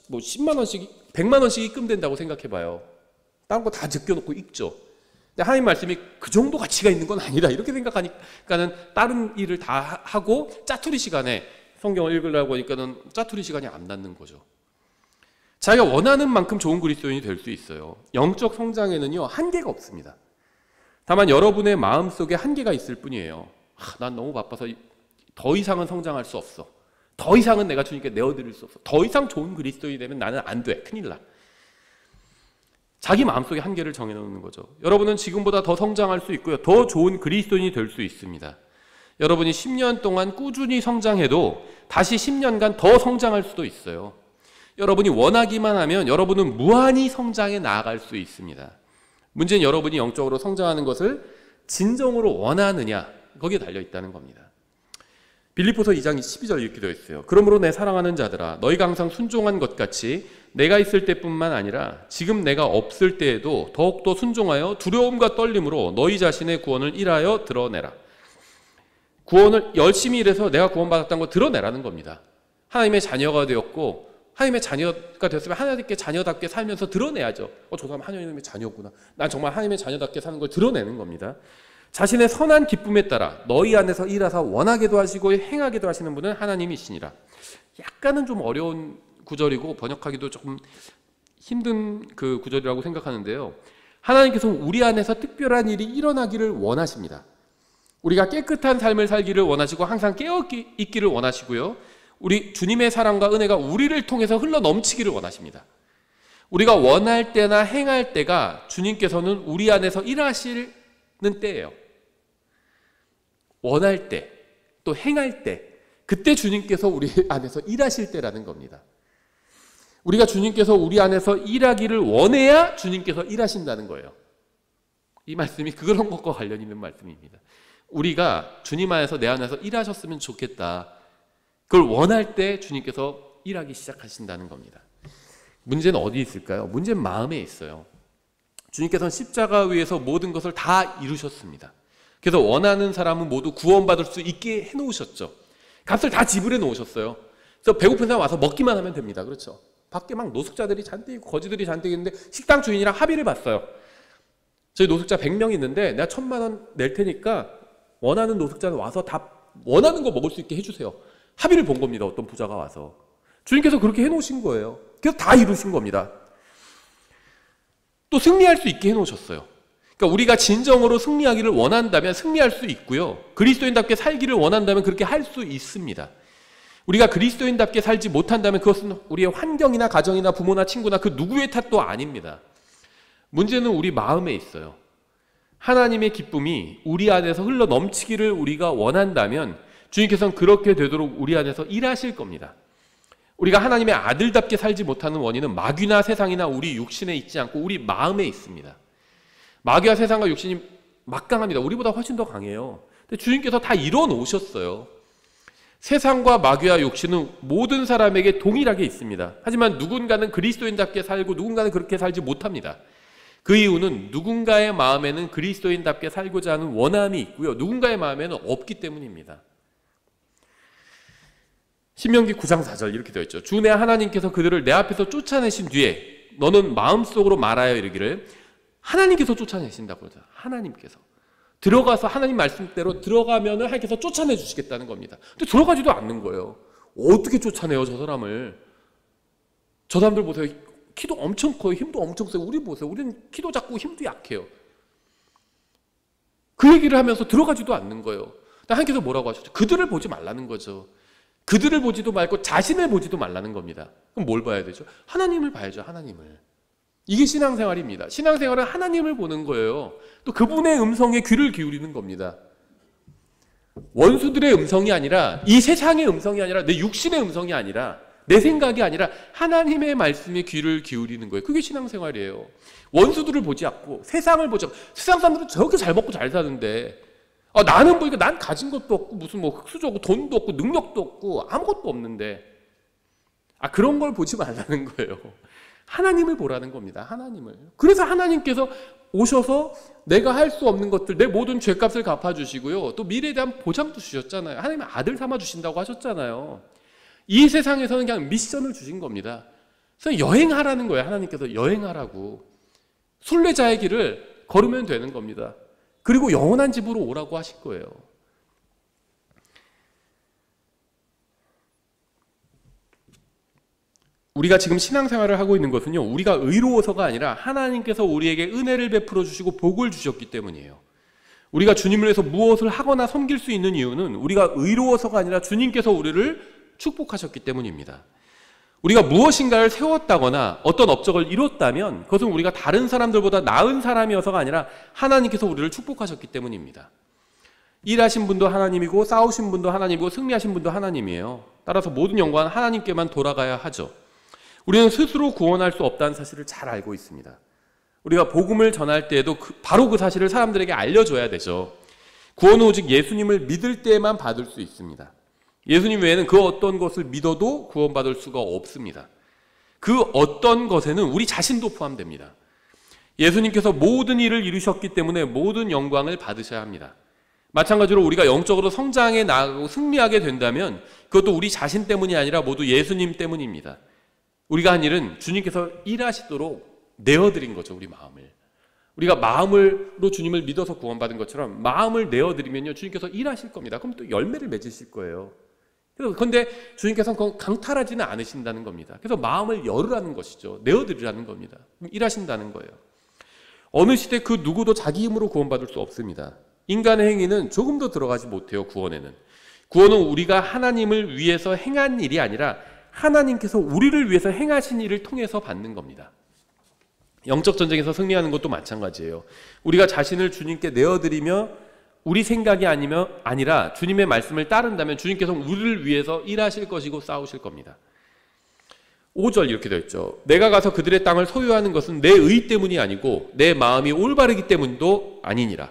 뭐 10만 원씩, 100만 원씩 입금된다고 생각해봐요. 다른 거 다 제껴놓고 읽죠. 근데 하나님 말씀이 그 정도 가치가 있는 건 아니다. 이렇게 생각하니까는 다른 일을 다 하고 짜투리 시간에 성경을 읽으려고 하니까는 짜투리 시간이 안 닿는 거죠. 자기가 원하는 만큼 좋은 그리스도인이 될 수 있어요. 영적 성장에는요, 한계가 없습니다. 다만 여러분의 마음속에 한계가 있을 뿐이에요. 난 너무 바빠서 더 이상은 성장할 수 없어. 더 이상은 내가 주님께 내어드릴 수 없어. 더 이상 좋은 그리스도인이 되면 나는 안 돼. 큰일 나. 자기 마음속에 한계를 정해놓는 거죠. 여러분은 지금보다 더 성장할 수 있고요. 더 좋은 그리스도인이 될 수 있습니다. 여러분이 10년 동안 꾸준히 성장해도 다시 10년간 더 성장할 수도 있어요. 여러분이 원하기만 하면 여러분은 무한히 성장해 나아갈 수 있습니다. 문제는 여러분이 영적으로 성장하는 것을 진정으로 원하느냐, 거기에 달려있다는 겁니다. 빌립보서 2장 12절 이렇게 되어 있어요. 그러므로 내 사랑하는 자들아, 너희가 항상 순종한 것 같이 내가 있을 때뿐만 아니라 지금 내가 없을 때에도 더욱더 순종하여 두려움과 떨림으로 너희 자신의 구원을 일하여 드러내라. 구원을 열심히 일해서 내가 구원받았다는 걸 드러내라는 겁니다. 하나님의 자녀가 되었고 하나님의 자녀가 되었으면 하나님께 자녀답게 살면서 드러내야죠. 저 사람 하나님의 자녀구나. 난 정말 하나님의 자녀답게 사는 걸 드러내는 겁니다. 자신의 선한 기쁨에 따라 너희 안에서 일하사 원하게도 하시고 행하게도 하시는 분은 하나님이시니라. 약간은 좀 어려운 구절이고 번역하기도 조금 힘든 그 구절이라고 생각하는데요. 하나님께서 우리 안에서 특별한 일이 일어나기를 원하십니다. 우리가 깨끗한 삶을 살기를 원하시고 항상 깨어있기를 원하시고요. 우리 주님의 사랑과 은혜가 우리를 통해서 흘러 넘치기를 원하십니다. 우리가 원할 때나 행할 때가 주님께서는 우리 안에서 일하시는 때예요. 원할 때, 또 행할 때, 그때 주님께서 우리 안에서 일하실 때라는 겁니다. 우리가 주님께서 우리 안에서 일하기를 원해야 주님께서 일하신다는 거예요. 이 말씀이 그런 것과 관련 있는 말씀입니다. 우리가 주님 안에서 내 안에서 일하셨으면 좋겠다. 그걸 원할 때 주님께서 일하기 시작하신다는 겁니다. 문제는 어디 있을까요? 문제는 마음에 있어요. 주님께서는 십자가 위에서 모든 것을 다 이루셨습니다. 그래서 원하는 사람은 모두 구원받을 수 있게 해놓으셨죠. 값을 다 지불해 놓으셨어요. 그래서 배고픈 사람 와서 먹기만 하면 됩니다. 그렇죠? 밖에 막 노숙자들이 잔뜩 있고 거지들이 잔뜩 있는데 식당 주인이랑 합의를 봤어요. 저희 노숙자 100명 있는데 내가 1,000만 원 낼 테니까 원하는 노숙자는 와서 다 원하는 거 먹을 수 있게 해주세요. 합의를 본 겁니다. 어떤 부자가 와서. 주님께서 그렇게 해놓으신 거예요. 그래서 다 이루신 겁니다. 또 승리할 수 있게 해놓으셨어요. 그러니까 우리가 진정으로 승리하기를 원한다면 승리할 수 있고요. 그리스도인답게 살기를 원한다면 그렇게 할 수 있습니다. 우리가 그리스도인답게 살지 못한다면 그것은 우리의 환경이나 가정이나 부모나 친구나 그 누구의 탓도 아닙니다. 문제는 우리 마음에 있어요. 하나님의 기쁨이 우리 안에서 흘러 넘치기를 우리가 원한다면 주님께서는 그렇게 되도록 우리 안에서 일하실 겁니다. 우리가 하나님의 아들답게 살지 못하는 원인은 마귀나 세상이나 우리 육신에 있지 않고 우리 마음에 있습니다. 마귀와 세상과 육신이 막강합니다. 우리보다 훨씬 더 강해요. 근데 주님께서 다 이뤄 놓으셨어요. 세상과 마귀와 육신은 모든 사람에게 동일하게 있습니다. 하지만 누군가는 그리스도인답게 살고 누군가는 그렇게 살지 못합니다. 그 이유는 누군가의 마음에는 그리스도인답게 살고자 하는 원함이 있고요. 누군가의 마음에는 없기 때문입니다. 신명기 9장 4절 이렇게 되어 있죠. 주 내 하나님께서 그들을 내 앞에서 쫓아내신 뒤에 너는 마음속으로 말하여 이르기를 하나님께서 쫓아내신다고 그러죠. 하나님께서. 들어가서 하나님 말씀대로 들어가면 하나님께서 쫓아내 주시겠다는 겁니다. 근데 들어가지도 않는 거예요. 어떻게 쫓아내요, 저 사람을? 저 사람들 보세요. 키도 엄청 커요. 힘도 엄청 세고. 우리 보세요. 우리는 키도 작고 힘도 약해요. 그 얘기를 하면서 들어가지도 않는 거예요. 하나님께서 뭐라고 하셨죠? 그들을 보지 말라는 거죠. 그들을 보지도 말고 자신을 보지도 말라는 겁니다. 그럼 뭘 봐야 되죠? 하나님을 봐야죠. 하나님을. 이게 신앙생활입니다. 신앙생활은 하나님을 보는 거예요. 또 그분의 음성에 귀를 기울이는 겁니다. 원수들의 음성이 아니라 이 세상의 음성이 아니라 내 육신의 음성이 아니라 내 생각이 아니라 하나님의 말씀에 귀를 기울이는 거예요. 그게 신앙생활이에요. 원수들을 보지 않고 세상을 보지 않고 세상 사람들은 저렇게 잘 먹고 잘 사는데 나는 보니까 난 가진 것도 없고 무슨 뭐 흙수저고 돈도 없고 능력도 없고 아무것도 없는데. 그런 걸 보지 말라는 거예요. 하나님을 보라는 겁니다. 하나님을. 그래서 하나님께서 오셔서 내가 할 수 없는 것들, 내 모든 죄값을 갚아주시고요. 또 미래에 대한 보장도 주셨잖아요. 하나님의 아들 삼아 주신다고 하셨잖아요. 이 세상에서는 그냥 미션을 주신 겁니다. 그래서 여행하라는 거예요. 하나님께서 여행하라고. 순례자의 길을 걸으면 되는 겁니다. 그리고 영원한 집으로 오라고 하실 거예요. 우리가 지금 신앙생활을 하고 있는 것은요, 우리가 의로워서가 아니라 하나님께서 우리에게 은혜를 베풀어 주시고 복을 주셨기 때문이에요. 우리가 주님을 위해서 무엇을 하거나 섬길 수 있는 이유는 우리가 의로워서가 아니라 주님께서 우리를 축복하셨기 때문입니다. 우리가 무엇인가를 세웠다거나 어떤 업적을 이뤘다면 그것은 우리가 다른 사람들보다 나은 사람이어서가 아니라 하나님께서 우리를 축복하셨기 때문입니다. 일하신 분도 하나님이고 싸우신 분도 하나님이고 승리하신 분도 하나님이에요. 따라서 모든 영광은 하나님께만 돌아가야 하죠. 우리는 스스로 구원할 수 없다는 사실을 잘 알고 있습니다. 우리가 복음을 전할 때에도 바로 그 사실을 사람들에게 알려줘야 되죠. 구원은 오직 예수님을 믿을 때만 받을 수 있습니다. 예수님 외에는 그 어떤 것을 믿어도 구원받을 수가 없습니다. 그 어떤 것에는 우리 자신도 포함됩니다. 예수님께서 모든 일을 이루셨기 때문에 모든 영광을 받으셔야 합니다. 마찬가지로 우리가 영적으로 성장해 나가고 승리하게 된다면 그것도 우리 자신 때문이 아니라 모두 예수님 때문입니다. 우리가 한 일은 주님께서 일하시도록 내어드린 거죠. 우리 마음을. 우리가 마음으로 주님을 믿어서 구원받은 것처럼 마음을 내어드리면요, 주님께서 일하실 겁니다. 그럼 또 열매를 맺으실 거예요. 그런데 주님께서는 그건 강탈하지는 않으신다는 겁니다. 그래서 마음을 열으라는 것이죠. 내어드리라는 겁니다. 일하신다는 거예요. 어느 시대 그 누구도 자기 힘으로 구원받을 수 없습니다. 인간의 행위는 조금도 들어가지 못해요. 구원에는. 구원은 우리가 하나님을 위해서 행한 일이 아니라 하나님께서 우리를 위해서 행하신 일을 통해서 받는 겁니다. 영적 전쟁에서 승리하는 것도 마찬가지예요. 우리가 자신을 주님께 내어드리며 우리 생각이 아니라 주님의 말씀을 따른다면 주님께서 우리를 위해서 일하실 것이고 싸우실 겁니다. 5절 이렇게 되어 있죠. 내가 가서 그들의 땅을 소유하는 것은 내 의 때문이 아니고 내 마음이 올바르기 때문도 아니니라.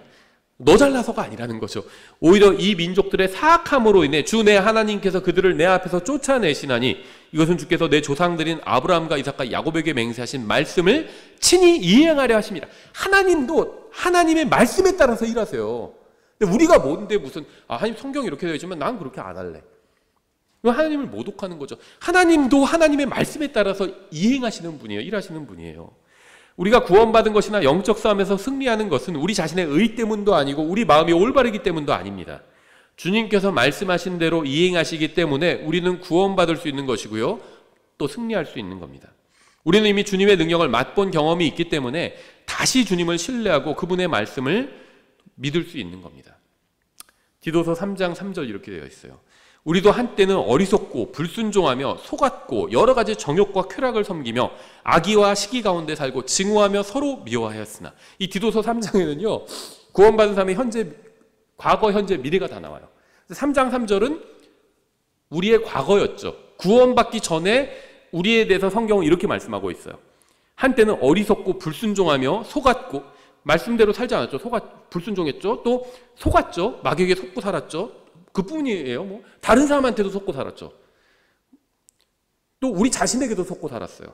너 잘나서가 아니라는 거죠. 오히려 이 민족들의 사악함으로 인해 주 내 하나님께서 그들을 내 앞에서 쫓아내시나니 이것은 주께서 내 조상들인 아브라함과 이삭과 야곱에게 맹세하신 말씀을 친히 이행하려 하십니다. 하나님도 하나님의 말씀에 따라서 일하세요. 근데 우리가 뭔데 무슨 하나님 성경이 이렇게 되어 있지만 난 그렇게 안 할래. 하나님을 모독하는 거죠. 하나님도 하나님의 말씀에 따라서 이행하시는 분이에요. 일하시는 분이에요. 우리가 구원받은 것이나 영적 싸움에서 승리하는 것은 우리 자신의 의 때문도 아니고 우리 마음이 올바르기 때문도 아닙니다. 주님께서 말씀하신 대로 이행하시기 때문에 우리는 구원받을 수 있는 것이고요. 또 승리할 수 있는 겁니다. 우리는 이미 주님의 능력을 맛본 경험이 있기 때문에 다시 주님을 신뢰하고 그분의 말씀을 믿을 수 있는 겁니다. 디도서 3장 3절 이렇게 되어 있어요. 우리도 한때는 어리석고 불순종하며 속았고 여러 가지 정욕과 쾌락을 섬기며 악의와 시기 가운데 살고 증오하며 서로 미워하였으나, 이 디도서 3장에는요 구원받은 사람의 현재, 과거, 현재, 미래가 다 나와요. 3장 3절은 우리의 과거였죠. 구원받기 전에 우리에 대해서 성경은 이렇게 말씀하고 있어요. 한때는 어리석고 불순종하며 속았고, 말씀대로 살지 않았죠. 불순종했죠. 또 속았죠. 마귀에게 속고 살았죠. 그뿐이에요. 다른 사람한테도 속고 살았죠. 또 우리 자신에게도 속고 살았어요.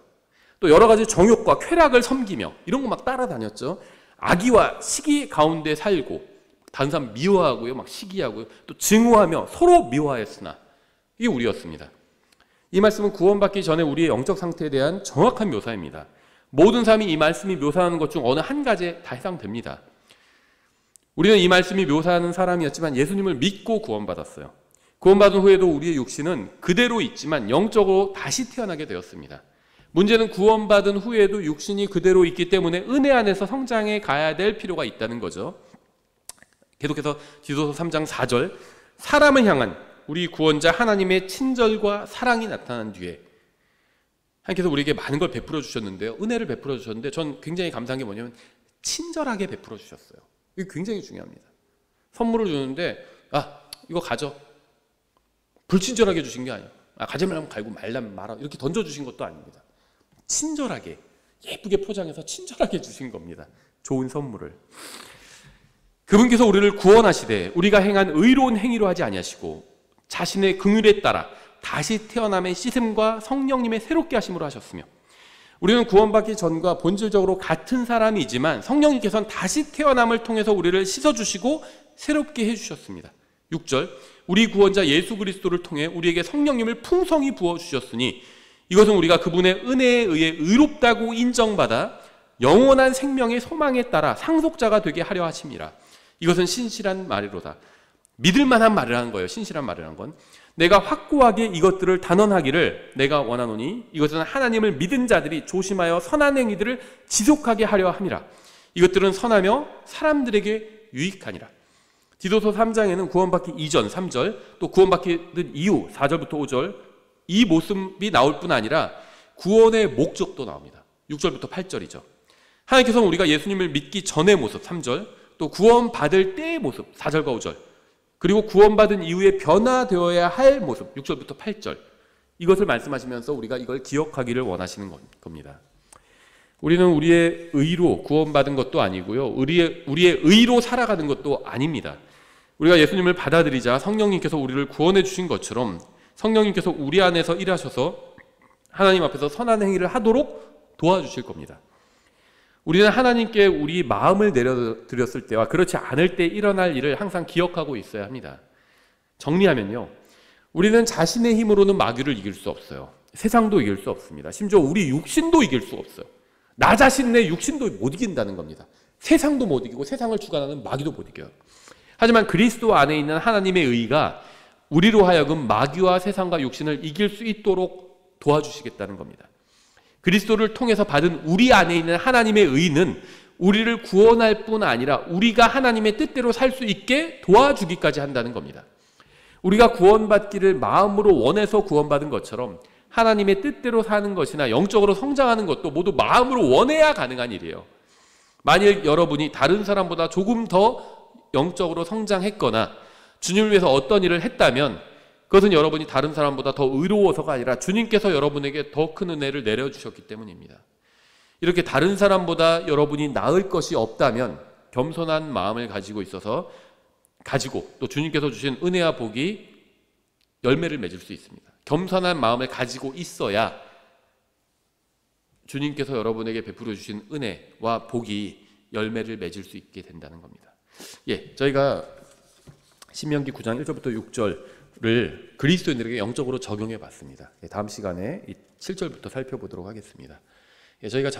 또 여러 가지 정욕과 쾌락을 섬기며 이런 거 막 따라다녔죠. 악의와 시기 가운데 살고 다른 사람 미워하고요, 막 시기하고요, 또 증오하며 서로 미워하였으나, 이게 우리였습니다. 이 말씀은 구원받기 전에 우리의 영적 상태에 대한 정확한 묘사입니다. 모든 사람이 이 말씀이 묘사하는 것 중 어느 한 가지에 다 해당됩니다. 우리는 이 말씀이 묘사하는 사람이었지만 예수님을 믿고 구원받았어요. 구원받은 후에도 우리의 육신은 그대로 있지만 영적으로 다시 태어나게 되었습니다. 문제는 구원받은 후에도 육신이 그대로 있기 때문에 은혜 안에서 성장해 가야 될 필요가 있다는 거죠. 계속해서 디도서 3장 4절, 사람을 향한 우리 구원자 하나님의 친절과 사랑이 나타난 뒤에, 하나님께서 우리에게 많은 걸 베풀어 주셨는데요, 은혜를 베풀어 주셨는데 전 굉장히 감사한 게 뭐냐면 친절하게 베풀어 주셨어요. 이게 굉장히 중요합니다. 선물을 주는데 이거 가져, 불친절하게 주신 게 아니에요. 가지 말라면 갈고 말라면 말아, 이렇게 던져주신 것도 아닙니다. 친절하게, 예쁘게 포장해서 친절하게 주신 겁니다. 좋은 선물을. 그분께서 우리를 구원하시되 우리가 행한 의로운 행위로 하지 아니하시고 자신의 긍휼에 따라 다시 태어남의 씻음과 성령님의 새롭게 하심으로 하셨으며, 우리는 구원받기 전과 본질적으로 같은 사람이지만 성령님께서는 다시 태어남을 통해서 우리를 씻어주시고 새롭게 해주셨습니다. 6절, 우리 구원자 예수 그리스도를 통해 우리에게 성령님을 풍성히 부어주셨으니 이것은 우리가 그분의 은혜에 의해 의롭다고 인정받아 영원한 생명의 소망에 따라 상속자가 되게 하려 하심이라. 이것은 신실한 말이로다. 믿을 만한 말을 하는 거예요. 신실한 말을 하는 건. 내가 확고하게 이것들을 단언하기를 내가 원하노니 이것은 하나님을 믿은 자들이 조심하여 선한 행위들을 지속하게 하려 함이라. 이것들은 선하며 사람들에게 유익하니라. 디도서 3장에는 구원받기 이전 3절, 또 구원받기 이후 4절부터 5절 이 모습이 나올 뿐 아니라 구원의 목적도 나옵니다. 6절부터 8절이죠. 하나님께서는 우리가 예수님을 믿기 전의 모습 3절, 또 구원받을 때의 모습 4절과 5절, 그리고 구원받은 이후에 변화되어야 할 모습 6절부터 8절, 이것을 말씀하시면서 우리가 이걸 기억하기를 원하시는 겁니다. 우리는 우리의 의로 구원받은 것도 아니고요, 우리의 의로 살아가는 것도 아닙니다. 우리가 예수님을 받아들이자 성령님께서 우리를 구원해 주신 것처럼 성령님께서 우리 안에서 일하셔서 하나님 앞에서 선한 행위를 하도록 도와주실 겁니다. 우리는 하나님께 우리 마음을 내려드렸을 때와 그렇지 않을 때 일어날 일을 항상 기억하고 있어야 합니다. 정리하면요, 우리는 자신의 힘으로는 마귀를 이길 수 없어요. 세상도 이길 수 없습니다. 심지어 우리 육신도 이길 수 없어요. 나 자신 내 육신도 못 이긴다는 겁니다. 세상도 못 이기고 세상을 주관하는 마귀도 못 이겨요. 하지만 그리스도 안에 있는 하나님의 의가 우리로 하여금 마귀와 세상과 육신을 이길 수 있도록 도와주시겠다는 겁니다. 그리스도를 통해서 받은 우리 안에 있는 하나님의 의는 우리를 구원할 뿐 아니라 우리가 하나님의 뜻대로 살 수 있게 도와주기까지 한다는 겁니다. 우리가 구원받기를 마음으로 원해서 구원받은 것처럼 하나님의 뜻대로 사는 것이나 영적으로 성장하는 것도 모두 마음으로 원해야 가능한 일이에요. 만일 여러분이 다른 사람보다 조금 더 영적으로 성장했거나 주님을 위해서 어떤 일을 했다면 그것은 여러분이 다른 사람보다 더 의로워서가 아니라 주님께서 여러분에게 더 큰 은혜를 내려주셨기 때문입니다. 이렇게 다른 사람보다 여러분이 나을 것이 없다면 겸손한 마음을 가지고 또 주님께서 주신 은혜와 복이 열매를 맺을 수 있습니다. 겸손한 마음을 가지고 있어야 주님께서 여러분에게 베풀어 주신 은혜와 복이 열매를 맺을 수 있게 된다는 겁니다. 저희가 신명기 9장 1절부터 6절을 그리스도인들에게 영적으로 적용해 봤습니다. 다음 시간에 7절부터 살펴보도록 하겠습니다. 저희가